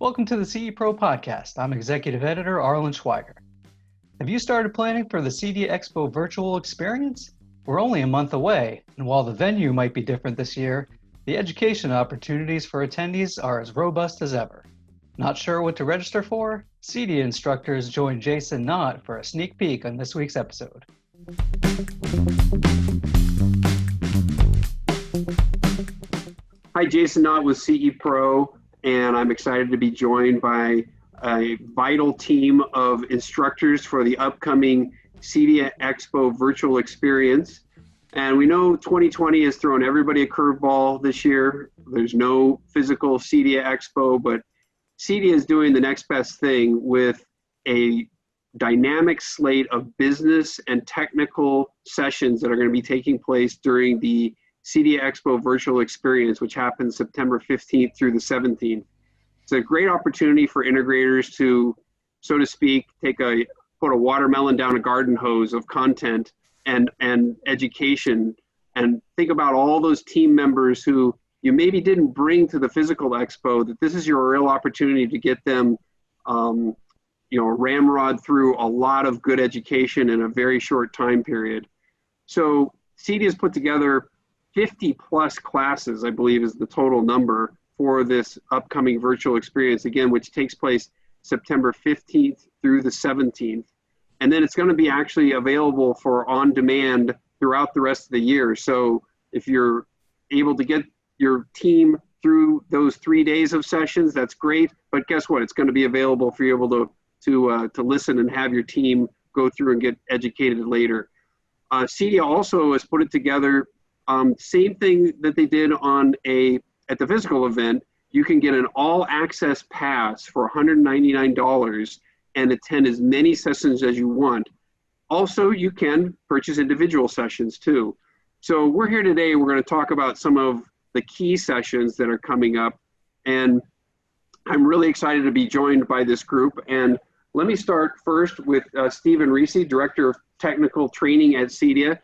Welcome to the CE Pro podcast. I'm Executive Editor Arlen Schweiger. Have you started planning for the CEDIA Expo Virtual Experience? We're only a month away, and while the venue might be different this year, the education opportunities for attendees are as robust as ever. Not sure what to register for? CEDIA instructors join Jason Knott for a sneak peek on this week's episode. Hi, Jason Knott with CE Pro, and I'm excited to be joined by a vital team of instructors for the upcoming CEDIA Expo Virtual Experience. And we know 2020 has thrown everybody a curveball this year. There's no physical CEDIA Expo, but CEDIA is doing the next best thing with a dynamic slate of business and technical sessions that are going to be taking place during the CEDIA Expo Virtual Experience, which happens September 15th through the 17th. It's a great opportunity for integrators to, so to speak, put a watermelon down a garden hose of content and education, and think about all those team members who you maybe didn't bring to the physical expo, that this is your real opportunity to get them ramrod through a lot of good education in a very short time period. So CEDIA has put together 50 plus classes, I believe is the total number, for this upcoming virtual experience, again, which takes place September 15th through the 17th. And then it's going to be actually available for on demand throughout the rest of the year. So if you're able to get your team through those 3 days of sessions, that's great. But guess what? It's going to be available for you able to listen and have your team go through and get educated later. CEDIA also has put it together. Same thing that they did at the physical event. You can get an all-access pass for $199 and attend as many sessions as you want. Also, you can purchase individual sessions too. So we're here today, we're going to talk about some of the key sessions that are coming up. And I'm really excited to be joined by this group. And let me start first with Stephen Reese, Director of Technical Training at CEDIA.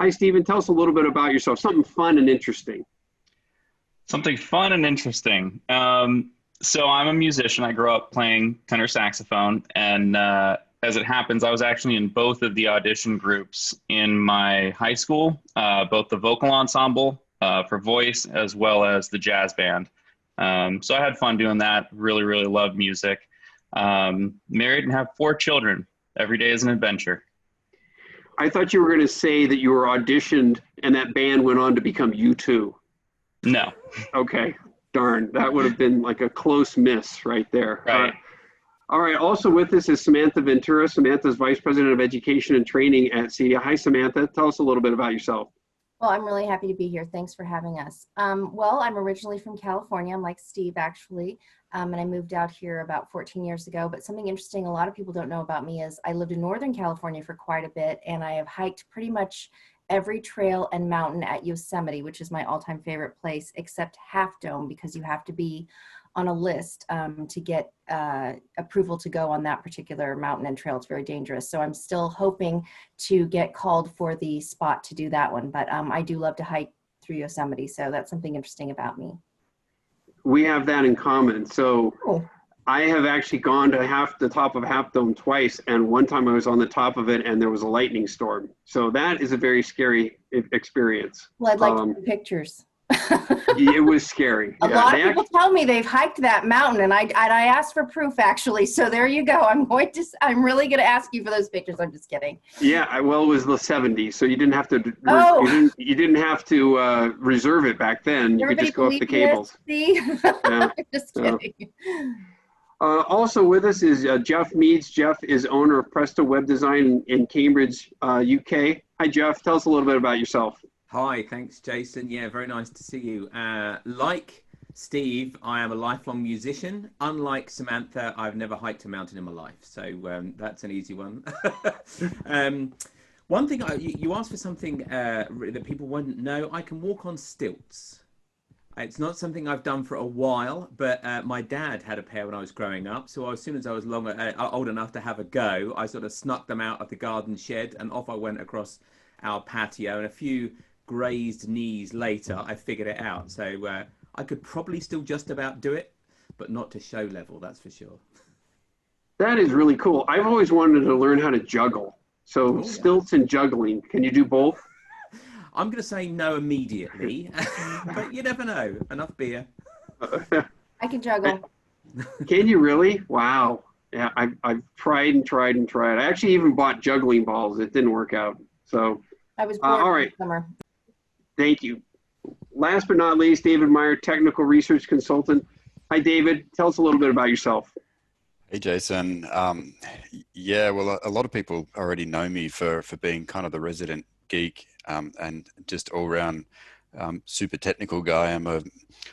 Hi, Stephen. Tell us a little bit about yourself, something fun and interesting. Something fun and interesting. So I'm a musician. I grew up playing tenor saxophone, and as it happens, I was actually in both of the audition groups in my high school, both the vocal ensemble for voice as well as the jazz band. So I had fun doing that. Really, really love music. Married and have 4 children. Every day is an adventure. I thought you were going to say that you were auditioned and that band went on to become U2. No. Okay. Darn. That would have been like a close miss right there. Right. All right. Also with us is Samantha Ventura. Samantha's Vice President of Education and Training at CEDIA. Hi, Samantha. Tell us a little bit about yourself. Well, I'm really happy to be here. Thanks for having us. Well, I'm originally from California. I'm like Steve, actually. And I moved out here about 14 years ago. But something interesting a lot of people don't know about me is I lived in Northern California for quite a bit, and I have hiked pretty much every trail and mountain at Yosemite, which is my all-time favorite place, except Half Dome, because you have to be on a list to get approval to go on that particular mountain and trail. It's very dangerous. So I'm still hoping to get called for the spot to do that one. But I do love to hike through Yosemite. So that's something interesting about me. We have that in common. So Cool. I have actually gone to the top of Half Dome twice. And one time I was on the top of it and there was a lightning storm. So that is a very scary experience. Well, I'd like to see pictures. It was scary. A lot of people tell me they've hiked that mountain, and I asked for proof, actually. So there you go. I'm really going to ask you for those pictures. I'm just kidding. Yeah, well, it was the 70s, so you didn't have to. Oh. You didn't have to reserve it back then. You could just go up the cables. See? Yeah. Just kidding. Also with us is Jeff Meads. Jeff is owner of Presto Web Design in Cambridge, UK. Hi, Jeff. Tell us a little bit about yourself. Hi, thanks, Jason. Yeah, very nice to see you. Like Steve, I am a lifelong musician. Unlike Samantha, I've never hiked a mountain in my life. So that's an easy one. One thing, you asked for something that people wouldn't know. I can walk on stilts. It's not something I've done for a while, but my dad had a pair when I was growing up. So as soon as I was old enough to have a go, I sort of snuck them out of the garden shed and off I went across our patio. And a few grazed knees later, I figured it out. So I could probably still just about do it. but not to show level, that's for sure. That is really cool. I've always wanted to learn how to juggle. So stilts and juggling, can you do both? I'm going to say no immediately, but you never know. Enough beer. I can juggle. Can you really? Wow. Yeah, I've tried and tried and tried. I actually even bought juggling balls. It didn't work out. So, I was bored all right. this summer. Thank you. Last but not least, David Meyer, technical research consultant. Hi, David. Tell us a little bit about yourself. Hey, Jason. Yeah, well, a lot of people already know me for being kind of the resident geek and just all-round super technical guy. I'm a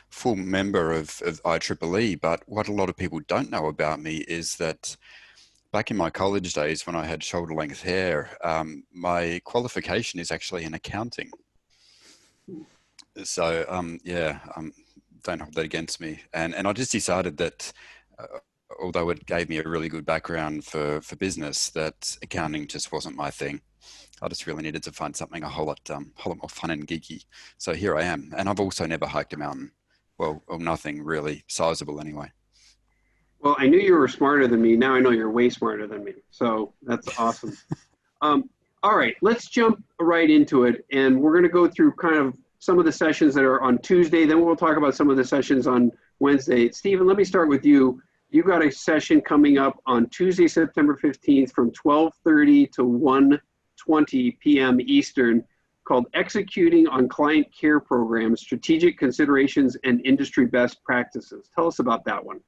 full member of IEEE, but what a lot of people don't know about me is that back in my college days when I had shoulder-length hair, my qualification is actually in accounting. So, don't hold that against me. And I just decided that although it gave me a really good background for business, that accounting just wasn't my thing. I just really needed to find something a whole lot more fun and geeky. So here I am. And I've also never hiked a mountain. Well, nothing really sizable anyway. Well, I knew you were smarter than me. Now I know you're way smarter than me. So that's awesome. All right, let's jump right into it. And we're going to go through kind of some of the sessions that are on Tuesday. Then we'll talk about some of the sessions on Wednesday. Stephen, let me start with you. You got a session coming up on Tuesday, September 15th from 12:30 to 1:20 p.m. Eastern called Executing on Client Care Programs, Strategic Considerations and Industry Best Practices. Tell us about that one.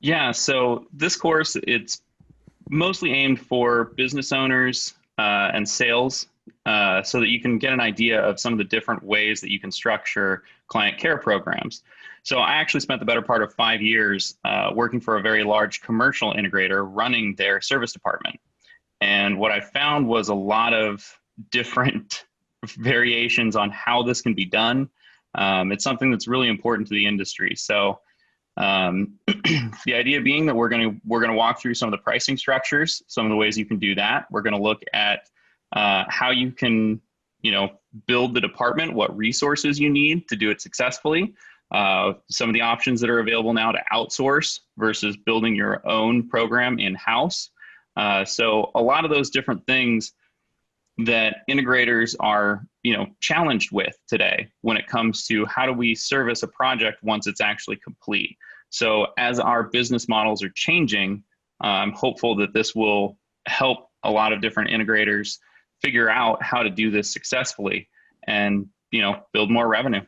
Yeah, so this course, it's mostly aimed for business owners and sales so that you can get an idea of some of the different ways that you can structure client care programs. So I actually spent the better part of 5 years working for a very large commercial integrator running their service department. And what I found was a lot of different variations on how this can be done. It's something that's really important to the industry. So the idea being that we're going to walk through some of the pricing structures, some of the ways you can do that. We're going to look at how you can, build the department, what resources you need to do it successfully. Some of the options that are available now to outsource versus building your own program in-house. So a lot of those different things that integrators are, challenged with today when it comes to how do we service a project once it's actually complete. So as our business models are changing, I'm hopeful that this will help a lot of different integrators figure out how to do this successfully and, build more revenue.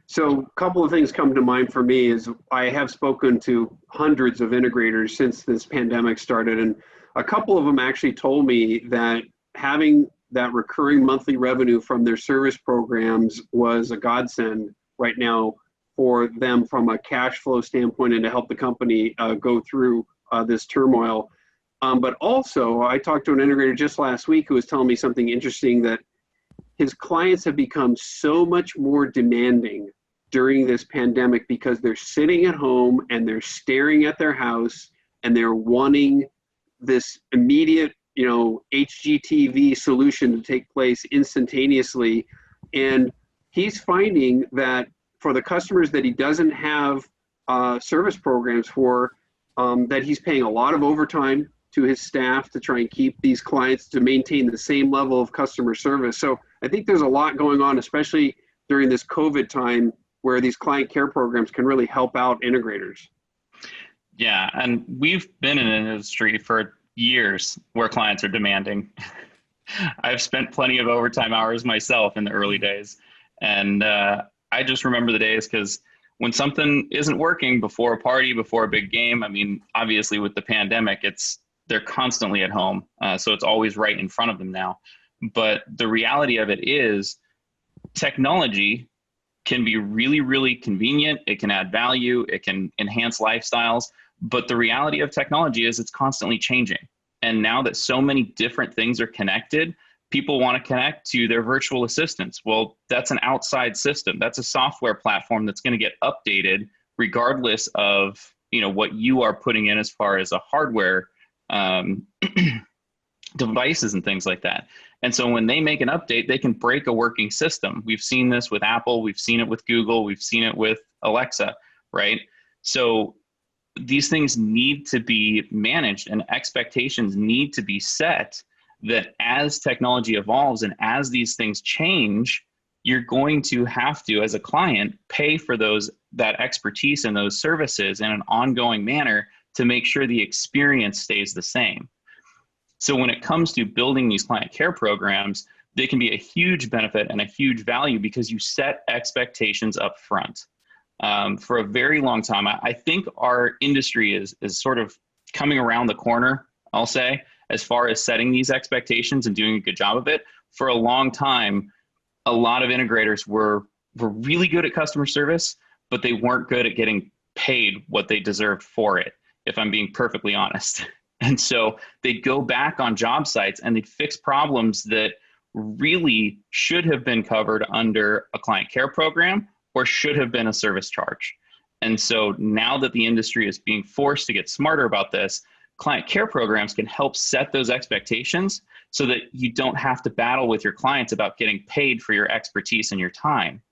So a couple of things come to mind for me is I have spoken to hundreds of integrators since this pandemic started, and a couple of them actually told me that having that recurring monthly revenue from their service programs was a godsend right now for them from a cash flow standpoint and to help the company go through this turmoil. But also, I talked to an integrator just last week who was telling me something interesting, that his clients have become so much more demanding during this pandemic because they're sitting at home and they're staring at their house and they're wanting this immediate, HGTV solution to take place instantaneously. And he's finding that for the customers that he doesn't have service programs for, that he's paying a lot of overtime to his staff to try and keep these clients to maintain the same level of customer service. So I think there's a lot going on, especially during this COVID time, where these client care programs can really help out integrators. Yeah, and we've been in an industry for years where clients are demanding. I've spent plenty of overtime hours myself in the early days. And I just remember the days because when something isn't working before a party, before a big game, obviously with the pandemic, they're constantly at home. So it's always right in front of them now. But the reality of it is technology can be really, really convenient. It can add value. It can enhance lifestyles. But the reality of technology is it's constantly changing. And now that so many different things are connected, people want to connect to their virtual assistants. Well, that's an outside system. That's a software platform that's going to get updated regardless of what you are putting in as far as a hardware devices and things like that. And so when they make an update, they can break a working system. We've seen this with Apple. We've seen it with Google. We've seen it with Alexa, right? So these things need to be managed and expectations need to be set that as technology evolves and as these things change, you're going to have to, as a client, pay for that expertise and those services in an ongoing manner to make sure the experience stays the same. So when it comes to building these client care programs, they can be a huge benefit and a huge value because you set expectations up front. For a very long time, I think our industry is sort of coming around the corner, I'll say, as far as setting these expectations and doing a good job of it. For a long time, a lot of integrators were really good at customer service, but they weren't good at getting paid what they deserved for it, if I'm being perfectly honest. And so they'd go back on job sites and they'd fix problems that really should have been covered under a client care program or should have been a service charge. And so now that the industry is being forced to get smarter about this, client care programs can help set those expectations so that you don't have to battle with your clients about getting paid for your expertise and your time.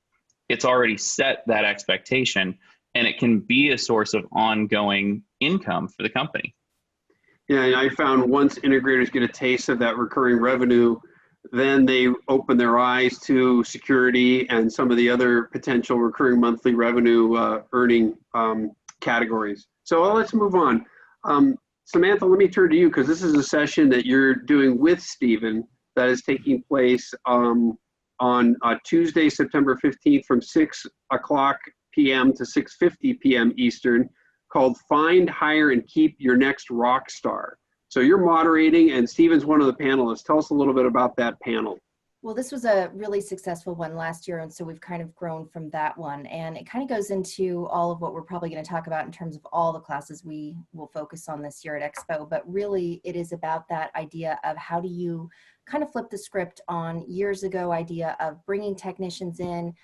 It's already set that expectation, and it can be a source of ongoing income for the company. Yeah, and I found once integrators get a taste of that recurring revenue, then they open their eyes to security and some of the other potential recurring monthly revenue earning categories. So let's move on. Samantha, let me turn to you because this is a session that you're doing with Stephen that is taking place on Tuesday, September 15th from 6 o'clock p.m. to 6:50 p.m. Eastern, called Find, Hire, and Keep Your Next Rock Star. So you're moderating and Stephen's one of the panelists. Tell us a little bit about that panel. Well, this was a really successful one last year, and so we've kind of grown from that one. And it kind of goes into all of what we're probably going to talk about in terms of all the classes we will focus on this year at Expo. But really, it is about that idea of how do you kind of flip the script on years ago idea of bringing technicians in,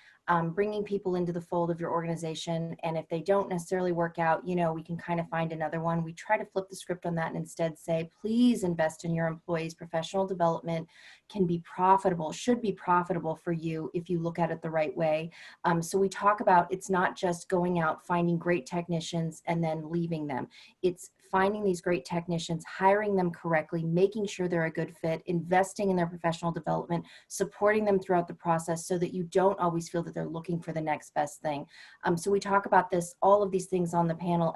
bringing people into the fold of your organization. And if they don't necessarily work out, you know, we can kind of find another one. We try to flip the script on that and instead say, please invest in your employees. Professional development can be profitable, should be profitable for you if you look at it the right way. So we talk about, it's not just going out, finding great technicians and then leaving them. It's finding these great technicians, hiring them correctly, making sure they're a good fit, investing in their professional development, supporting them throughout the process so that you don't always feel that they're looking for the next best thing. So we talk about this, all of these things on the panel,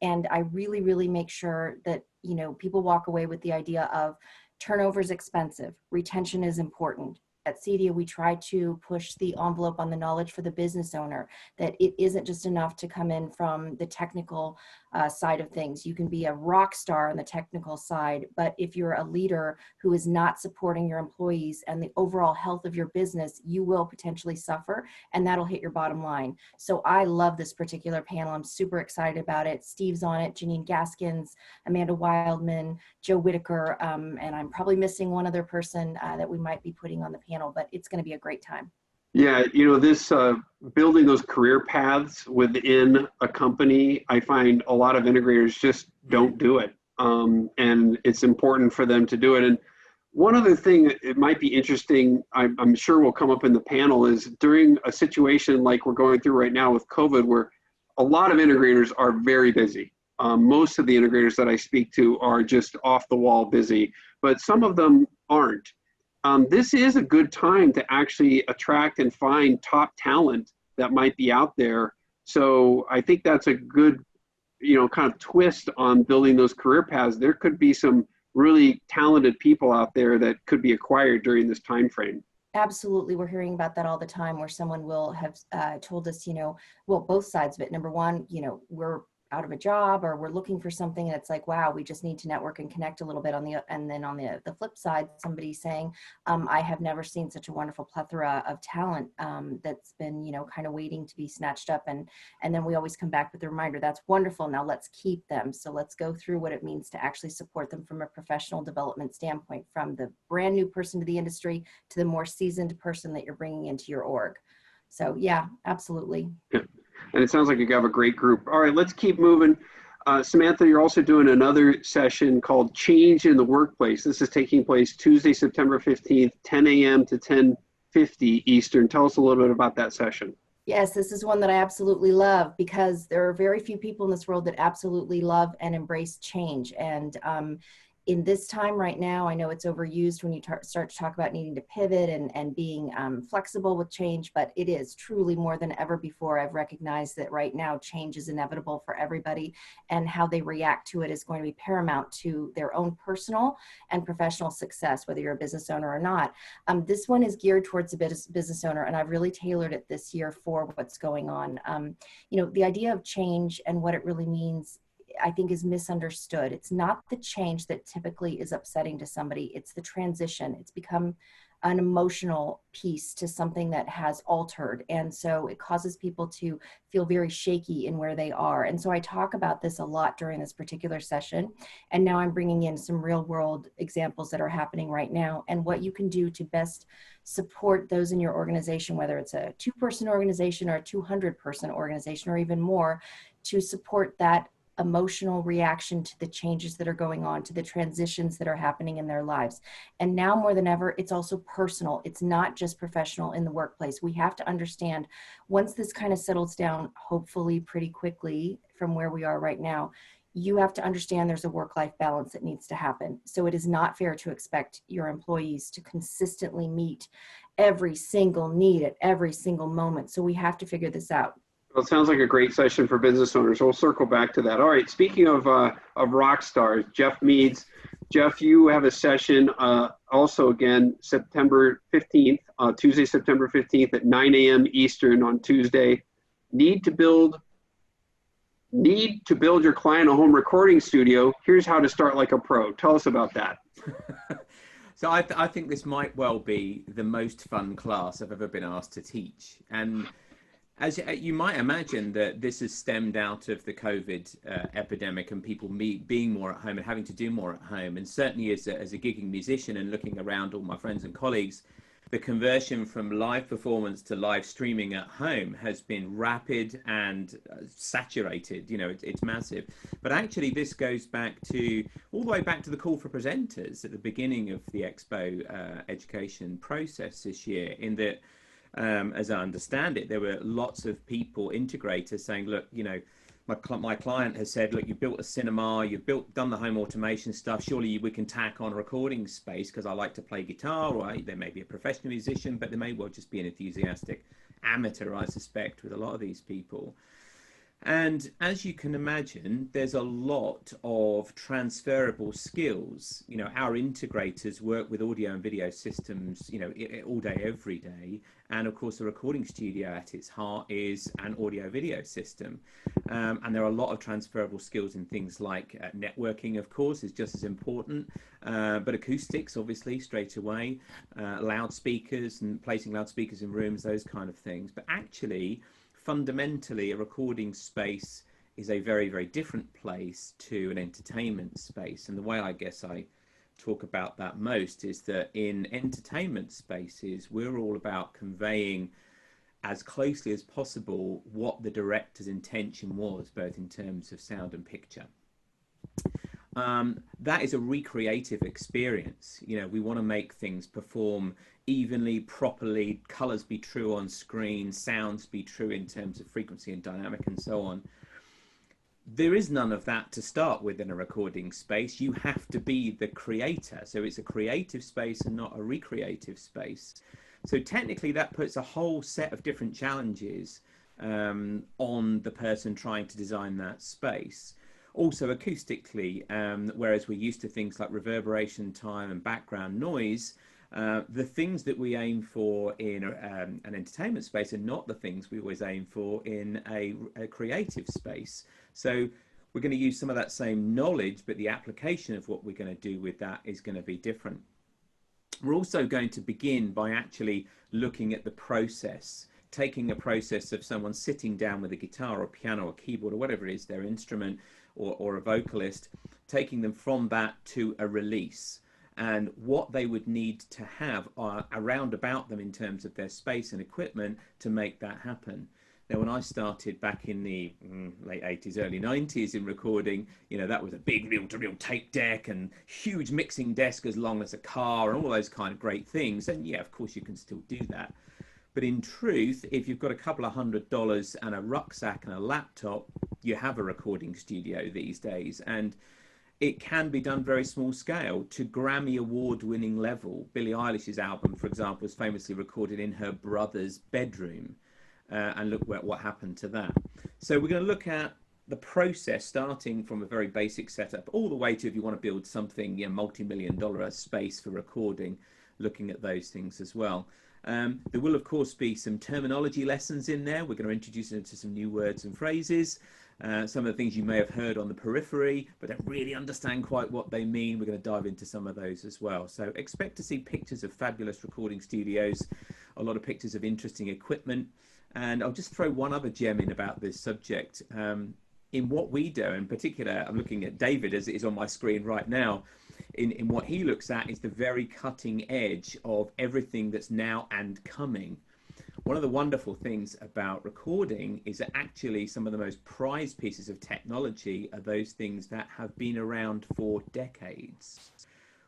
and I really, really make sure that, you know, people walk away with the idea of turnover is expensive, retention is important. At CEDIA, we try to push the envelope on the knowledge for the business owner, that it isn't just enough to come in from the technical side of things. You can be a rock star on the technical side, but if you're a leader who is not supporting your employees and the overall health of your business, you will potentially suffer, and that'll hit your bottom line. So I love this particular panel. I'm super excited about it. Steve's on it, Janine Gaskins, Amanda Wildman, Joe Whitaker, and I'm probably missing one other person that we might be putting on the panel, but it's going to be a great time. Yeah, you know, this building those career paths within a company, I find a lot of integrators just don't do it. And it's important for them to do it. And one other thing, it might be interesting, I'm sure will come up in the panel, is during a situation like we're going through right now with COVID, where a lot of integrators are very busy. Most of the integrators that I speak to are just off the wall busy, but some of them aren't. This is a good time to actually attract and find top talent that might be out there. So I think that's a good, you know, kind of twist on building those career paths. There could be some really talented people out there that could be acquired during this time frame. Absolutely. We're hearing about that all the time, where someone will have told us, you know, well, both sides of it. Number one, you know, we're out of a job or we're looking for something and it's like, wow, we just need to network and connect a little bit and then on the flip side, somebody saying, I have never seen such a wonderful plethora of talent that's been, you know, kind of waiting to be snatched up. And then we always come back with the reminder, that's wonderful. Now let's keep them. So let's go through what it means to actually support them from a professional development standpoint, from the brand new person to the industry to the more seasoned person that you're bringing into your org. So yeah, absolutely. Yeah. And it sounds like you have a great group. All right, let's keep moving. Samantha, you're also doing another session called Change in the Workplace. This is taking place Tuesday, September 15th, 10 a.m. to 10:50 Eastern. Tell us a little bit about that session. Yes, this is one that I absolutely love because there are very few people in this world that absolutely love and embrace change. And in this time right now, I know it's overused when you start to talk about needing to pivot and being flexible with change, but it is truly more than ever before. I've recognized that right now change is inevitable for everybody, and how they react to it is going to be paramount to their own personal and professional success, whether you're a business owner or not. This one is geared towards a business owner, and I've really tailored it this year for what's going on. You know, the idea of change and what it really means, I think, is misunderstood. It's not the change that typically is upsetting to somebody. It's the transition. It's become an emotional piece to something that has altered. And so it causes people to feel very shaky in where they are. And so I talk about this a lot during this particular session. And now I'm bringing in some real world examples that are happening right now and what you can do to best support those in your organization, whether it's a 2-person organization or a 200-person organization or even more, to support that emotional reaction to the changes that are going on, to the transitions that are happening in their lives. And now more than ever, it's also personal. It's not just professional in the workplace. We have to understand, once this kind of settles down, hopefully pretty quickly from where we are right now, you have to understand there's a work-life balance that needs to happen. So it is not fair to expect your employees to consistently meet every single need at every single moment. So we have to figure this out. Well, it sounds like a great session for business owners. We'll circle back to that. All right. Speaking of rock stars, Jeff Meads. Jeff, you have a session also again September 15th, Tuesday, September 15th at 9 a.m. Eastern on Tuesday. Need to build your client a home recording studio. Here's how to start like a pro. Tell us about that. So I think this might well be the most fun class I've ever been asked to teach. And as you might imagine, that this has stemmed out of the COVID epidemic and people being more at home and having to do more at home. And certainly as a gigging musician and looking around all my friends and colleagues, the conversion from live performance to live streaming at home has been rapid and saturated. You know, it's massive. But actually, this goes back to all the way back to the call for presenters at the beginning of the Expo education process this year, in that, as I understand it, there were lots of people, integrators, saying, look, you know, my client has said, look, you've built a cinema, done the home automation stuff, surely we can tack on a recording space, because I like to play guitar, or there may be a professional musician, but there may well just be an enthusiastic amateur, I suspect, with a lot of these people. And as you can imagine, there's a lot of transferable skills. You know, our integrators work with audio and video systems, you know, all day, every day. And of course, a recording studio at its heart is an audio video system. And there are a lot of transferable skills in things like networking, of course, is just as important. But acoustics, obviously, straight away, loudspeakers and placing loudspeakers in rooms, those kind of things. But actually, fundamentally, a recording space is a very, very different place to an entertainment space. And the way I guess I talk about that most is that in entertainment spaces, we're all about conveying as closely as possible what the director's intention was, both in terms of sound and picture. That is a recreative experience. You know, we want to make things perform evenly, properly, colors be true on screen, sounds be true in terms of frequency and dynamic and so on. There is none of that to start with in a recording space. You have to be the creator. So it's a creative space and not a recreative space. So technically that puts a whole set of different challenges on the person trying to design that space. Also acoustically, whereas we're used to things like reverberation time and background noise, the things that we aim for in an entertainment space are not the things we always aim for in a creative space. So we're going to use some of that same knowledge, but the application of what we're going to do with that is going to be different. We're also going to begin by actually looking at the process, taking a process of someone sitting down with a guitar or piano or keyboard or whatever it is, their instrument, or a vocalist, taking them from that to a release, and what they would need to have around about them in terms of their space and equipment to make that happen. Now, when I started back in the late 80s, early 90s in recording, you know, that was a big reel-to-reel tape deck and huge mixing desk as long as a car and all those kind of great things. And yeah, of course, you can still do that. But in truth, if you've got a couple of $100 and a rucksack and a laptop, you have a recording studio these days. And it can be done very small scale to Grammy award winning level. Billie Eilish's album, for example, was famously recorded in her brother's bedroom. And look what happened to that. So we're going to look at the process, starting from a very basic setup all the way to, if you want to build something, multi-million-dollar space for recording, looking at those things as well. There will, of course, be some terminology lessons in there. We're going to introduce into some new words and phrases. Some of the things you may have heard on the periphery, but don't really understand quite what they mean. We're going to dive into some of those as well. So expect to see pictures of fabulous recording studios, a lot of pictures of interesting equipment. And I'll just throw one other gem in about this subject. In what we do, in particular, I'm looking at David as it is on my screen right now. In what he looks at is the very cutting edge of everything that's now and coming. One of the wonderful things about recording is that actually some of the most prized pieces of technology are those things that have been around for decades.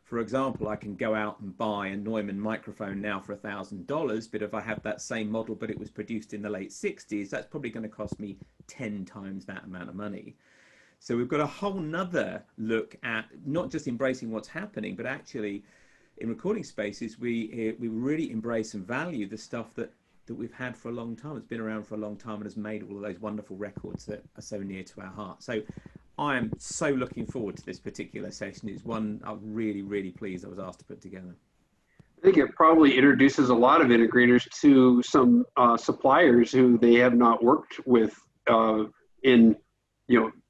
For example, I can go out and buy a Neumann microphone now for $1,000, but if I have that same model, but it was produced in the late 60s, that's probably going to cost me 10 times that amount of money. So we've got a whole nother look at not just embracing what's happening, but actually in recording spaces, we really embrace and value the stuff that we've had for a long time. It's been around for a long time and has made all of those wonderful records that are so near to our heart. So I am so looking forward to this particular session. It's one I'm really, really pleased I was asked to put together. I think it probably introduces a lot of integrators to some suppliers who they have not worked with in,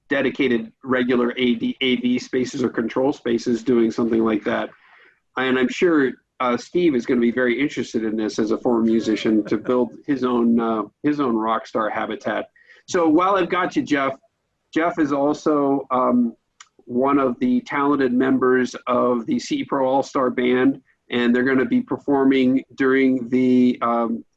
dedicated regular AV spaces or control spaces doing something like that. And I'm sure Steve is going to be very interested in this as a former musician to build his own rock star habitat. So while I've got you, Jeff is also one of the talented members of the Pro AllStar Band, and they're going to be performing during the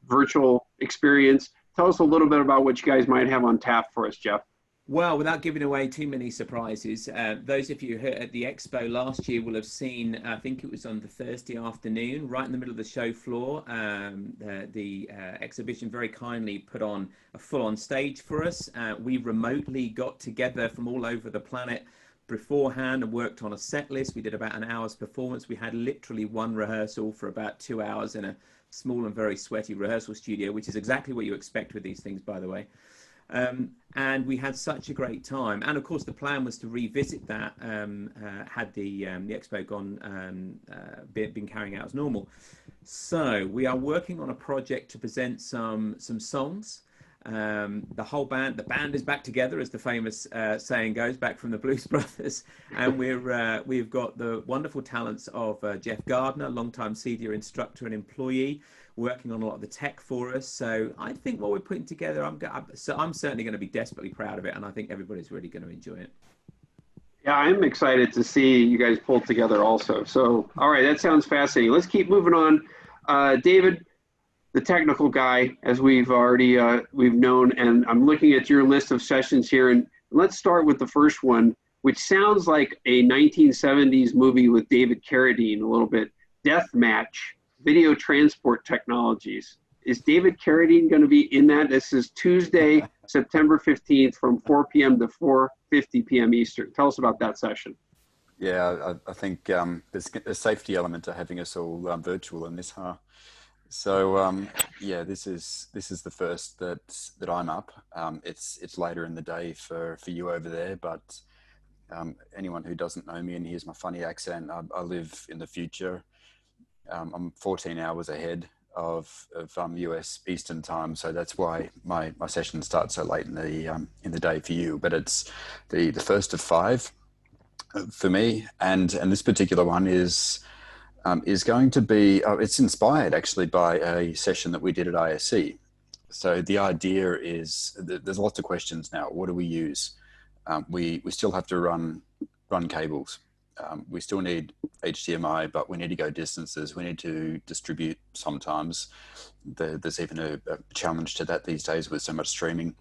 virtual experience. Tell us a little bit about what you guys might have on tap for us, Jeff. Well, without giving away too many surprises, those of you who at the expo last year will have seen, I think it was on the Thursday afternoon, right in the middle of the show floor, the exhibition very kindly put on a full-on stage for us. We remotely got together from all over the planet beforehand and worked on a set list. We did about an hour's performance. We had literally one rehearsal for about 2 hours in a small and very sweaty rehearsal studio, which is exactly what you expect with these things, by the way. And we had such a great time. And of course, the plan was to revisit that had the expo been carrying out as normal. So we are working on a project to present some songs. The whole band, the band is back together, as the famous saying goes, back from the Blues Brothers. And we've got the wonderful talents of Jeff Gardner, longtime CEDIA instructor and employee, working on a lot of the tech for us. So I think what we're putting together, I'm certainly going to be desperately proud of it, and I think everybody's really going to enjoy it. Yeah, I'm excited to see you guys pull together also. So, all right, that sounds fascinating. Let's keep moving on. David, the technical guy, as we've already we've known, and I'm looking at your list of sessions here, and let's start with the first one, which sounds like a 1970s movie with David Carradine a little bit. Deathmatch, video transport technologies. Is David Carradine going to be in that? This is Tuesday, September 15th from 4 p.m. to 4:50 p.m. Eastern. Tell us about that session. Yeah, I think there's a safety element to having us all virtual in this, huh? So yeah, this is the first that I'm up. It's later in the day for you over there, but anyone who doesn't know me and hears my funny accent, I live in the future. I'm 14 hours ahead of US Eastern time, so that's why my session starts so late in the day for you. But it's the first of 5 for me, and this particular one is going to be it's inspired actually by a session that we did at ISC. So the idea is there's lots of questions now. What do we use? We still have to run cables. We still need HDMI, but we need to go distances. We need to distribute sometimes. There's even a challenge to that these days with so much streaming.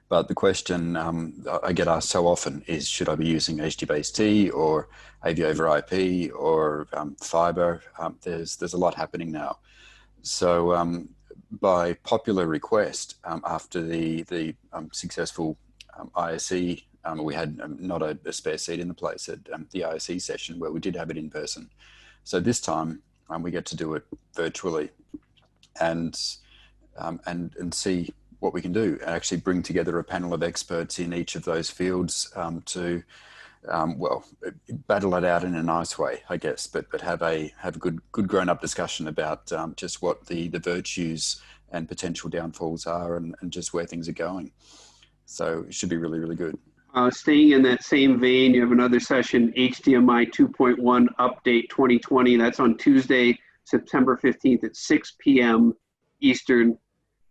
But the question I get asked so often is, should I be using HDBaset or AV over IP or fiber? There's a lot happening now. So by popular request, after the successful ISE, we had not a spare seat in the place at the ISE session where we did have it in person. So this time we get to do it virtually and see what we can do, and actually bring together a panel of experts in each of those fields to well, battle it out in a nice way, I guess, but have a good grown-up discussion about just what the virtues and potential downfalls are, and just where things are going. So it should be really, really good. Staying in that same vein, you have another session, HDMI 2.1 Update 2020. That's on Tuesday, September 15th at 6 p.m. Eastern.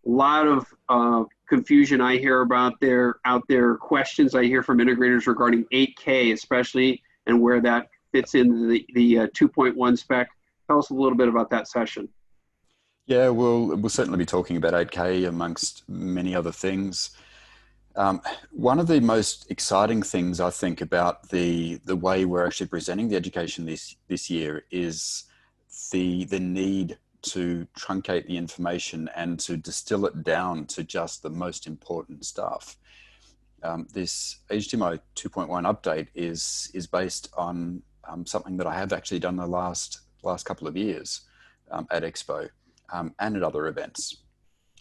A lot of confusion I hear out there, questions I hear from integrators regarding 8K especially, and where that fits into the 2.1 spec. Tell us a little bit about that session. Yeah, we'll certainly be talking about 8K amongst many other things. One of the most exciting things I think about the way we're actually presenting the education this year is the need to truncate the information and to distill it down to just the most important stuff. This HDMI 2.1 update is based on something that I have actually done the last couple of years at Expo and at other events.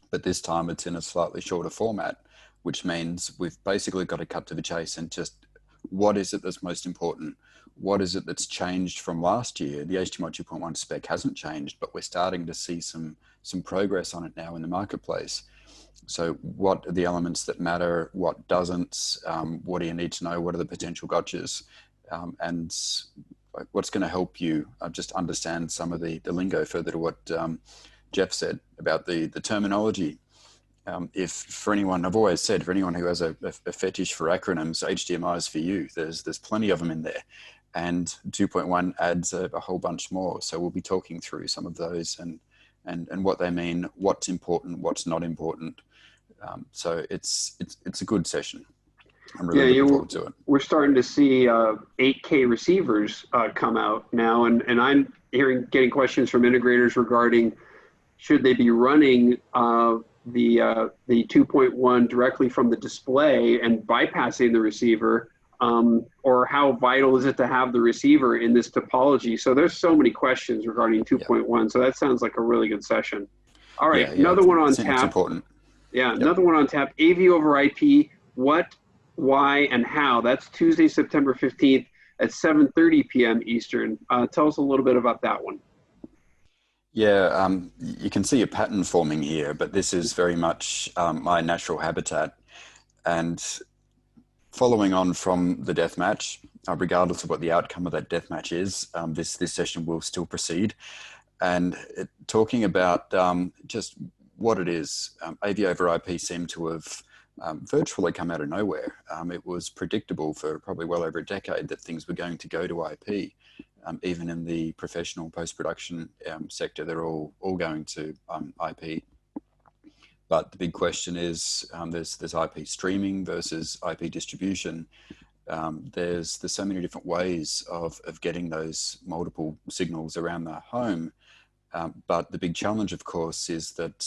But this time it's in a slightly shorter format, which means we've basically got to cut to the chase and just, what is it that's most important? What is it that's changed from last year? The HDMI 2.1 spec hasn't changed, but we're starting to see some progress on it now in the marketplace. So what are the elements that matter? What doesn't? What do you need to know? What are the potential gotchas? And what's going to help you just understand some of the lingo, further to what Jeff said about the terminology. If for anyone, I've always said, for anyone who has a fetish for acronyms, HDMI is for you. There's plenty of them in there. And 2.1 adds a whole bunch more. So we'll be talking through some of those and what they mean, what's important, what's not important. So it's a good session. I'm really looking forward to it. We're starting to see 8K receivers come out now, and I'm getting questions from integrators regarding, should they be running the 2.1 directly from the display and bypassing the receiver, or how vital is it to have the receiver in this topology? So there's so many questions regarding 2.1. So that sounds like a really good session. All right, another one on tap. It's important. Yeah, another one on tap. AV over IP. What, why, and how? That's Tuesday, September 15th at 7:30 p.m. Eastern. Tell us a little bit about that one. Yeah, you can see a pattern forming here, but this is very much my natural habitat. And following on from the deathmatch, regardless of what the outcome of that deathmatch is, this session will still proceed. And talking about just what it is, AV over IP seemed to have virtually come out of nowhere. It was predictable for probably well over a decade that things were going to go to IP. Even in the professional post-production sector, they're all going to IP. But the big question is, there's IP streaming versus IP distribution. There's so many different ways of getting those multiple signals around the home. But the big challenge, of course, is that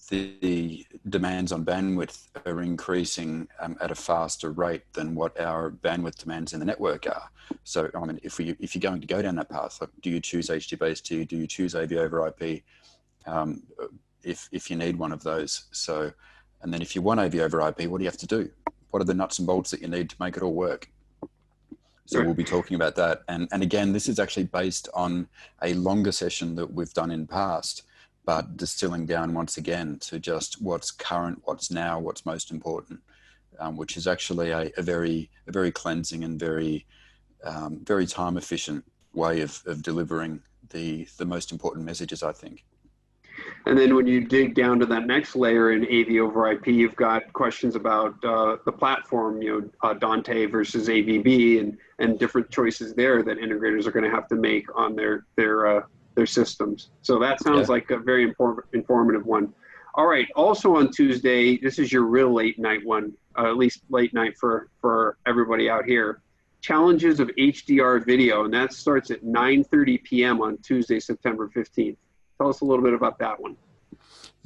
the demands on bandwidth are increasing at a faster rate than what our bandwidth demands in the network are. So, I mean, if you're going to go down that path, like, do you choose HDBaset? Do you choose AV over IP? If you need one of those. So, and then if you want AV over IP, what do you have to do? What are the nuts and bolts that you need to make it all work? So we'll be talking about that. And again, this is actually based on a longer session that we've done in past, but distilling down once again to just what's current, what's now, what's most important, which is actually a very cleansing and very time efficient way of delivering the most important messages, I think. And then when you dig down to that next layer in AV over IP, you've got questions about the platform, Dante versus AVB, and different choices there that integrators are going to have to make on their systems. So that sounds like a very informative one. All right. Also on Tuesday, this is your real late night one, at least late night for everybody out here. Challenges of HDR video, and that starts at 9:30 p.m. on Tuesday, September 15th. Tell us a little bit about that one.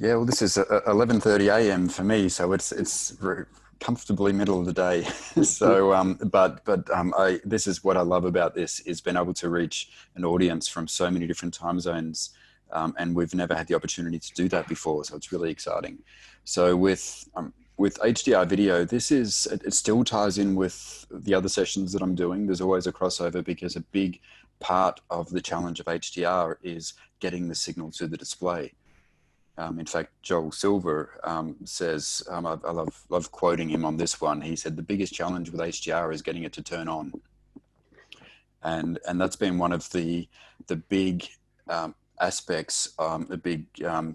Yeah, well, this is 11:30 a.m. for me, so it's very comfortably middle of the day. So, this is what I love about this, is being able to reach an audience from so many different time zones, and we've never had the opportunity to do that before. So it's really exciting. So with HDR video, it still ties in with the other sessions that I'm doing. There's always a crossover because a big part of the challenge of HDR is getting the signal to the display. In fact, Joel Silver says, I love quoting him on this one. He said, the biggest challenge with HDR is getting it to turn on. And that's been one of the big aspects, the big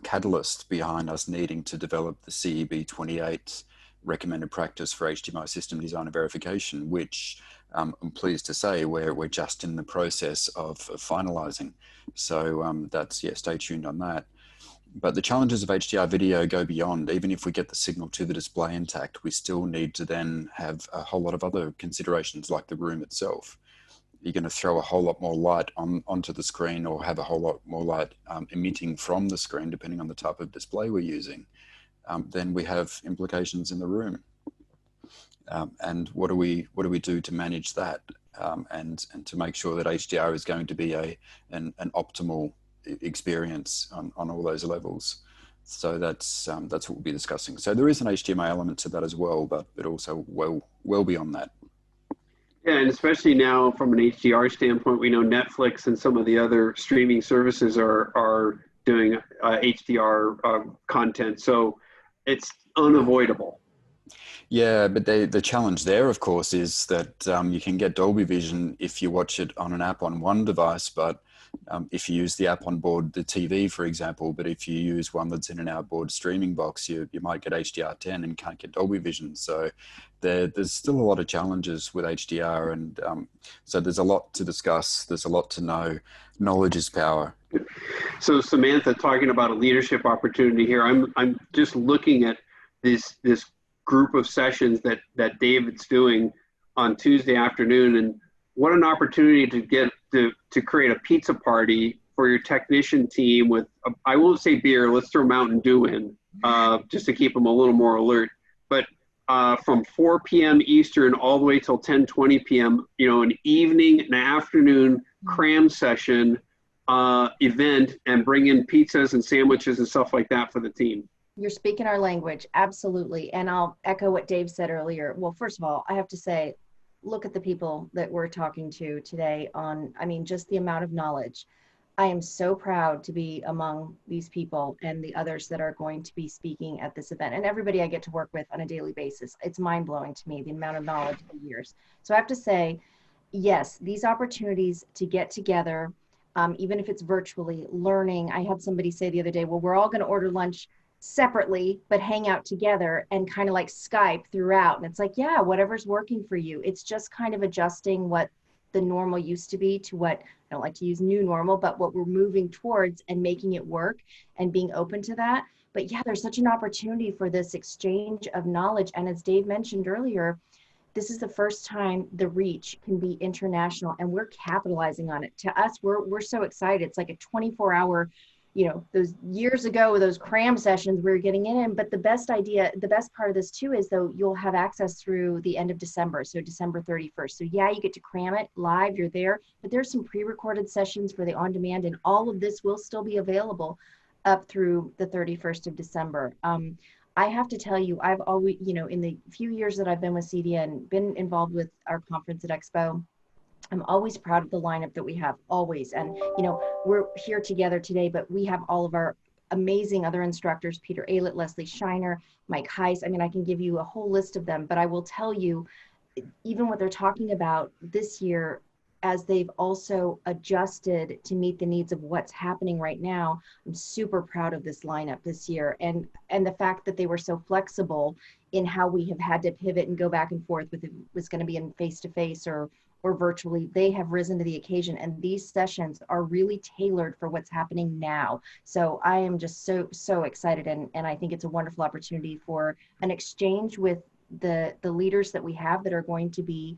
catalyst behind us needing to develop the CEB 28 recommended practice for HDMI system design and verification, which I'm pleased to say we're just in the process of finalizing. So stay tuned on that. But the challenges of HDR video go beyond. Even if we get the signal to the display intact, we still need to then have a whole lot of other considerations, like the room itself. You're going to throw a whole lot more light onto the screen, or have a whole lot more light emitting from the screen, depending on the type of display we're using. Then we have implications in the room. And what do we do to manage that, and to make sure that HDR is going to be an optimal experience on all those levels. So that's what we'll be discussing. So there is an HDMI element to that as well, but also well beyond that. Yeah, and especially now from an HDR standpoint, we know Netflix and some of the other streaming services are doing HDR content, so it's unavoidable. Yeah, but the challenge there, of course, is that you can get Dolby Vision if you watch it on an app on one device, but if you use the app on board the TV, for example, but if you use one that's in an outboard streaming box, you might get HDR10 and can't get Dolby Vision. So there's still a lot of challenges with HDR, and so there's a lot to discuss. There's a lot to know. Knowledge is power. So Samantha, talking about a leadership opportunity here, I'm just looking at this group of sessions that David's doing on Tuesday afternoon, and what an opportunity to get to create a pizza party for your technician team with, I won't say beer, let's throw Mountain Dew in, just to keep them a little more alert. But from 4 p.m. Eastern all the way till 10:20 p.m., an evening and afternoon cram session event, and bring in pizzas and sandwiches and stuff like that for the team. You're speaking our language, absolutely. And I'll echo what Dave said earlier. Well, first of all, I have to say, look at the people that we're talking to today just the amount of knowledge. I am so proud to be among these people and the others that are going to be speaking at this event, and everybody I get to work with on a daily basis. It's mind-blowing to me, the amount of knowledge for years. So I have to say, yes, these opportunities to get together, even if it's virtually learning. I had somebody say the other day, well, we're all going to order lunch separately, but hang out together and kind of like Skype throughout. And it's like, yeah, whatever's working for you. It's just kind of adjusting what the normal used to be to what, I don't like to use new normal, but what we're moving towards, and making it work and being open to that. But yeah, there's such an opportunity for this exchange of knowledge. And as Dave mentioned earlier, this is the first time the reach can be international, and we're capitalizing on it. To us, we're so excited. It's like a 24-hour, those years ago, those cram sessions we were getting in. But the best part of this too is, though, you'll have access through the end of December. So December 31st. So yeah, you get to cram it live, you're there, but there's some pre-recorded sessions for the on-demand, and all of this will still be available up through the 31st of December. I have to tell you, I've always, in the few years that I've been with CEDIA and been involved with our conference at Expo, I'm always proud of the lineup that we have, always. And, we're here together today, but we have all of our amazing other instructors, Peter Aylett, Leslie Shiner, Mike Heiss. I can give you a whole list of them, but I will tell you, even what they're talking about this year, as they've also adjusted to meet the needs of what's happening right now, I'm super proud of this lineup this year. And the fact that they were so flexible in how we have had to pivot and go back and forth with it was going to be in face-to-face or virtually, they have risen to the occasion. And these sessions are really tailored for what's happening now. So I am just so excited. And I think it's a wonderful opportunity for an exchange with the leaders that we have that are going to be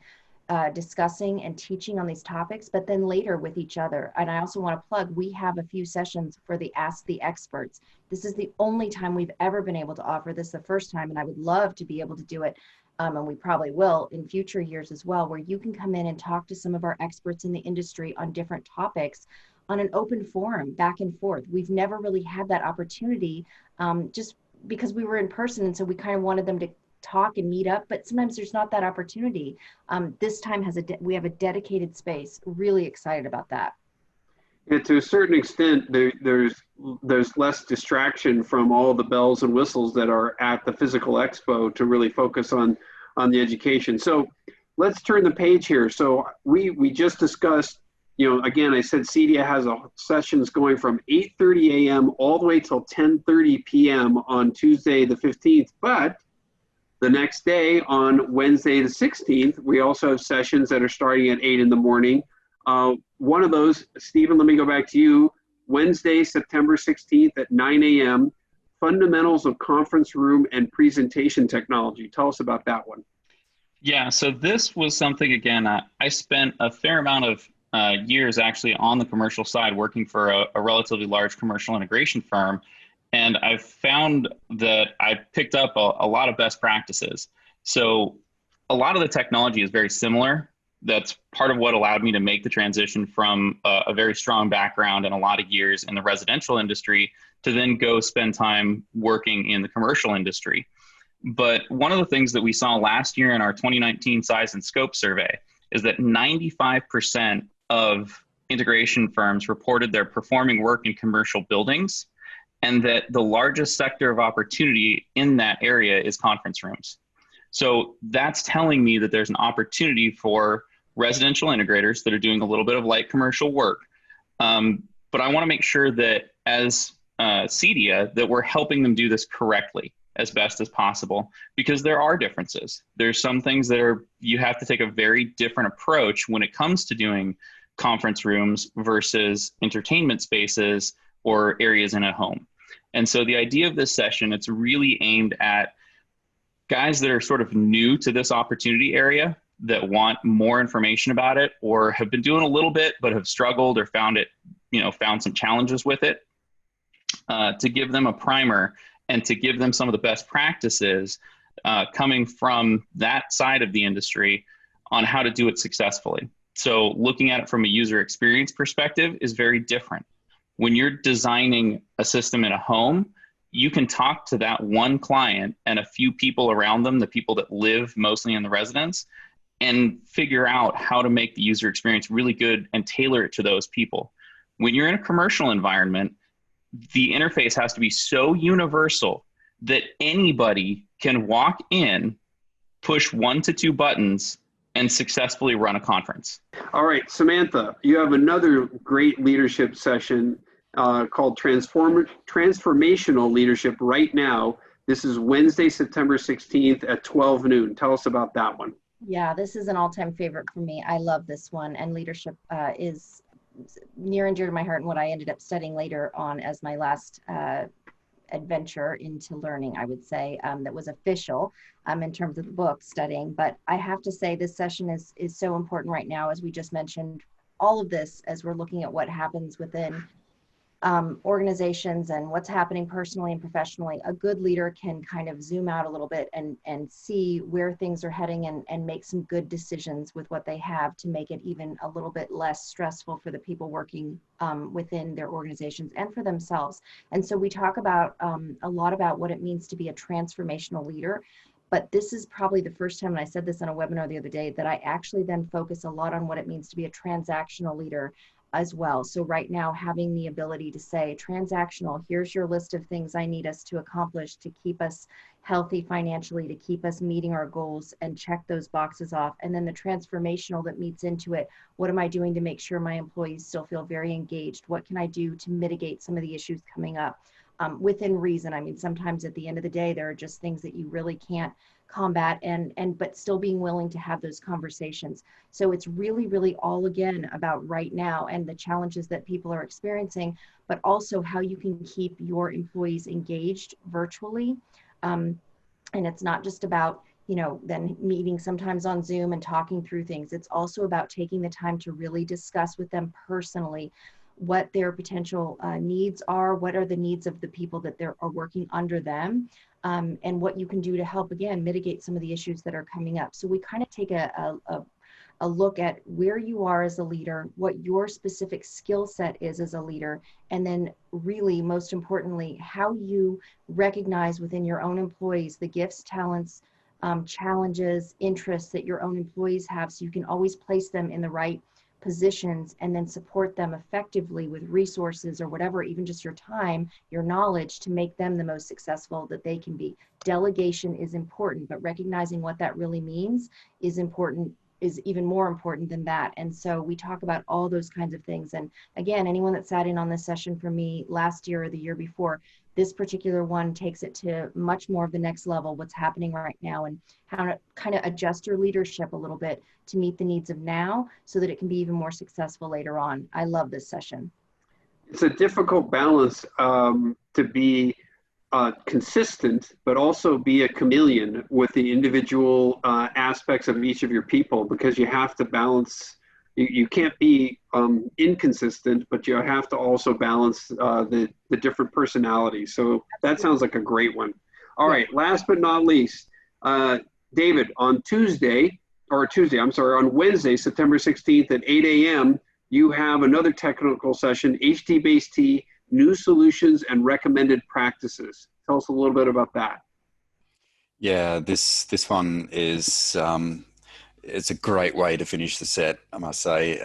discussing and teaching on these topics, but then later with each other. And I also want to plug, we have a few sessions for the Ask the Experts. This is the only time we've ever been able to offer this, the first time, and I would love to be able to do it. And we probably will in future years as well, where you can come in and talk to some of our experts in the industry on different topics on an open forum, back and forth. We've never really had that opportunity, just because we were in person, and so we kind of wanted them to talk and meet up, but sometimes there's not that opportunity. This time we have a dedicated space. Really excited about that. And to a certain extent, there's less distraction from all the bells and whistles that are at the physical expo to really focus on the education. So let's turn the page here. So we just discussed, again, I said CEDIA has sessions going from 8:30 a.m. all the way till 10:30 p.m. on Tuesday the 15th, but the next day, on Wednesday the 16th, we also have sessions that are starting at 8 in the morning. One of those, Stephen, let me go back to you. Wednesday, September 16th at 9 a.m., Fundamentals of Conference Room and Presentation Technology. Tell us about that one. Yeah, so this was something, again, I spent a fair amount of years actually on the commercial side working for a relatively large commercial integration firm. And I've found that I picked up a lot of best practices. So a lot of the technology is very similar. That's part of what allowed me to make the transition from a very strong background and a lot of years in the residential industry to then go spend time working in the commercial industry. But one of the things that we saw last year in our 2019 size and scope survey is that 95% of integration firms reported they're performing work in commercial buildings, and that the largest sector of opportunity in that area is conference rooms. So that's telling me that there's an opportunity for residential integrators that are doing a little bit of light commercial work. But I want to make sure that as CEDIA, that we're helping them do this correctly as best as possible, because there are differences. There's some things that you have to take a very different approach when it comes to doing conference rooms versus entertainment spaces or areas in a home. And so the idea of this session, it's really aimed at guys that are sort of new to this opportunity area that want more information about it, or have been doing a little bit but have struggled or found some challenges with it, to give them a primer and to give them some of the best practices coming from that side of the industry on how to do it successfully. So looking at it from a user experience perspective is very different. When you're designing a system in a home, you can talk to that one client and a few people around them, the people that live mostly in the residence, and figure out how to make the user experience really good and tailor it to those people. When you're in a commercial environment, the interface has to be so universal that anybody can walk in, push 1 to 2 buttons, and successfully run a conference. All right, Samantha, you have another great leadership session called Transformational Leadership right now. This is Wednesday, September 16th at 12 noon. Tell us about that one. Yeah, this is an all-time favorite for me. I love this one, and leadership is near and dear to my heart, and what I ended up studying later on as my last adventure into learning, I would say, that was official in terms of the book studying. But I have to say this session is so important right now, as we just mentioned, all of this as we're looking at what happens within organizations and what's happening personally and professionally. A good leader can kind of zoom out a little bit and see where things are heading and make some good decisions with what they have to make it even a little bit less stressful for the people working within their organizations and for themselves. And so we talk about a lot about what it means to be a transformational leader. But this is probably the first time, and I said this on a webinar the other day, that I actually then focus a lot on what it means to be a transactional leader as well. So right now, having the ability to say, transactional, here's your list of things I need us to accomplish to keep us healthy financially, to keep us meeting our goals, and check those boxes off. And then the transformational that meets into it, what am I doing to make sure my employees still feel very engaged? What can I do to mitigate some of the issues coming up? Within reason. I mean, sometimes at the end of the day, there are just things that you really can't combat, but still being willing to have those conversations. So it's really, really all again about right now and the challenges that people are experiencing, but also how you can keep your employees engaged virtually. And it's not just about then meeting sometimes on Zoom and talking through things. It's also about taking the time to really discuss with them personally what their potential needs are, what are the needs of the people that are working under them, and what you can do to help, again, mitigate some of the issues that are coming up. So we kind of take a look at where you are as a leader, what your specific skill set is as a leader, and then really, most importantly, how you recognize within your own employees the gifts, talents, challenges, interests that your own employees have, so you can always place them in the right positions and then support them effectively with resources or whatever, even just your time, your knowledge, to make them the most successful that they can be. Delegation is important, but recognizing what that really means is important, is even more important than that. And so we talk about all those kinds of things. And again, anyone that sat in on this session for me last year or the year before, this particular one takes it to much more of the next level, what's happening right now, and how to kind of adjust your leadership a little bit to meet the needs of now so that it can be even more successful later on. I love this session. It's a difficult balance to be consistent, but also be a chameleon with the individual aspects of each of your people, because you have to balance. You can't be inconsistent, but you have to also balance the different personalities. So that sounds like a great one. All right, last but not least, David, on Wednesday, September 16th at 8 a.m., you have another technical session, HDBaset, New Solutions and Recommended Practices. Tell us a little bit about that. Yeah, this one is it's a great way to finish the set, I must say.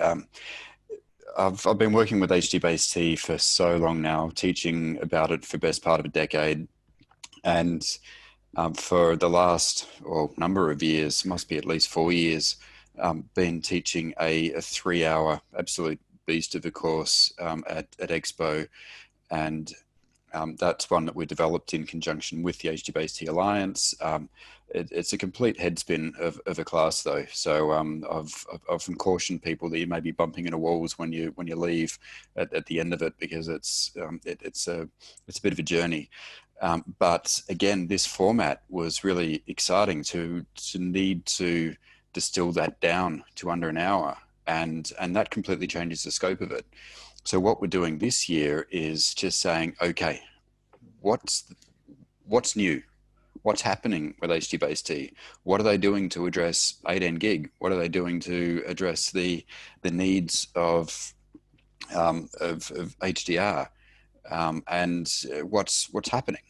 I've been working with HDBaset for so long now, teaching about it for the best part of a decade, and for the last number of years, must be at least 4 years, been teaching a 3-hour absolute beast of a course at Expo, and that's one that we developed in conjunction with the HDBaset Alliance. It's a complete headspin of a class, though. So I've often cautioned people that you may be bumping into walls when you leave at the end of it, because it's a bit of a journey. But again, this format was really exciting to need to distill that down to under an hour, and that completely changes the scope of it. So what we're doing this year is just saying, okay, what's new? What's happening with HDBaset? What are they doing to address 18 gig? What are they doing to address the needs of HDR? And what's happening?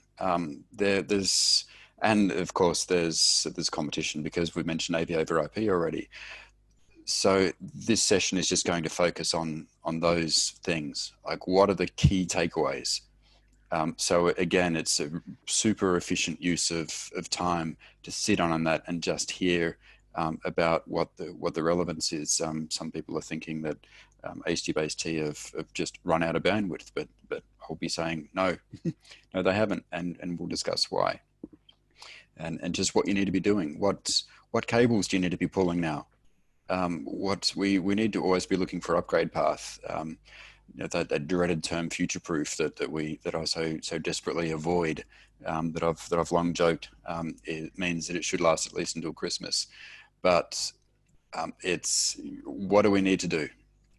And of course there's competition, because we mentioned AV over IP already. So this session is just going to focus on those things, like what are the key takeaways. So again, it's a super efficient use of time to sit on that and just hear about what the relevance is. Some people are thinking that HDBaset have just run out of bandwidth, but I'll be saying no, no, they haven't, and we'll discuss why, and just what you need to be doing. What cables do you need to be pulling now? We need to always be looking for upgrade path. That dreaded term future-proof that I so desperately avoid, that I've long joked, it means that it should last at least until Christmas. But it's what do we need to do,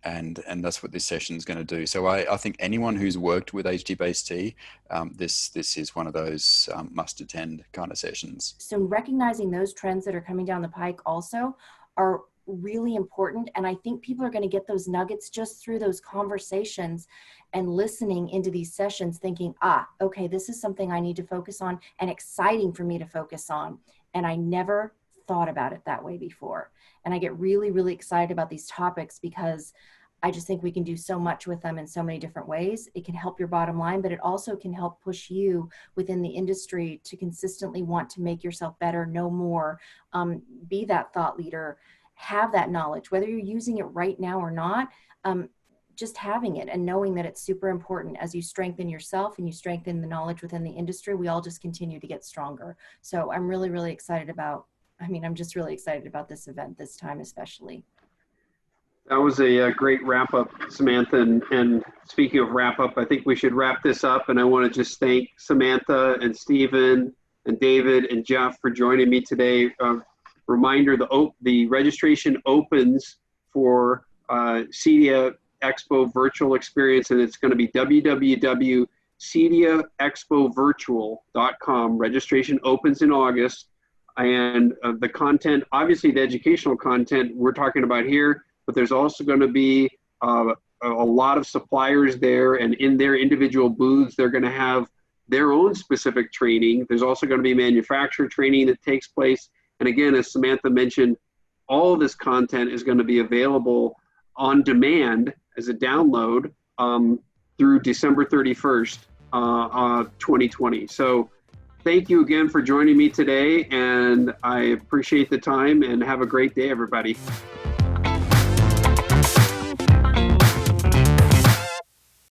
and that's what this session is going to do. So I think anyone who's worked with HDBaset, this is one of those must attend kind of sessions. So recognizing those trends that are coming down the pike also are really important, and I think people are going to get those nuggets just through those conversations and listening into these sessions, thinking, okay, this is something I need to focus on and exciting for me to focus on, and I never thought about it that way before. And I get really, really excited about these topics because I just think we can do so much with them in so many different ways. It can help your bottom line, but it also can help push you within the industry to consistently want to make yourself better, know more, be that thought leader, have that knowledge, whether you're using it right now or not, just having it and knowing that it's super important. As you strengthen yourself and you strengthen the knowledge within the industry, we all just continue to get stronger. So I'm really, really excited about, I'm just really excited about this event this time, especially. That was a great wrap up, Samantha. And speaking of wrap up, I think we should wrap this up. And I want to just thank Samantha and Stephen and David and Jeff for joining me today. Reminder, the registration opens for CEDIA Expo Virtual Experience, and it's going to be www.cediaexpovirtual.com. Registration opens in August, and the content, obviously the educational content we're talking about here, but there's also going to be a lot of suppliers there, and in their individual booths, they're going to have their own specific training. There's also going to be manufacturer training that takes place. And again, as Samantha mentioned, all of this content is going to be available on demand as a download through December 31st, 2020. So thank you again for joining me today, and I appreciate the time, and have a great day, everybody.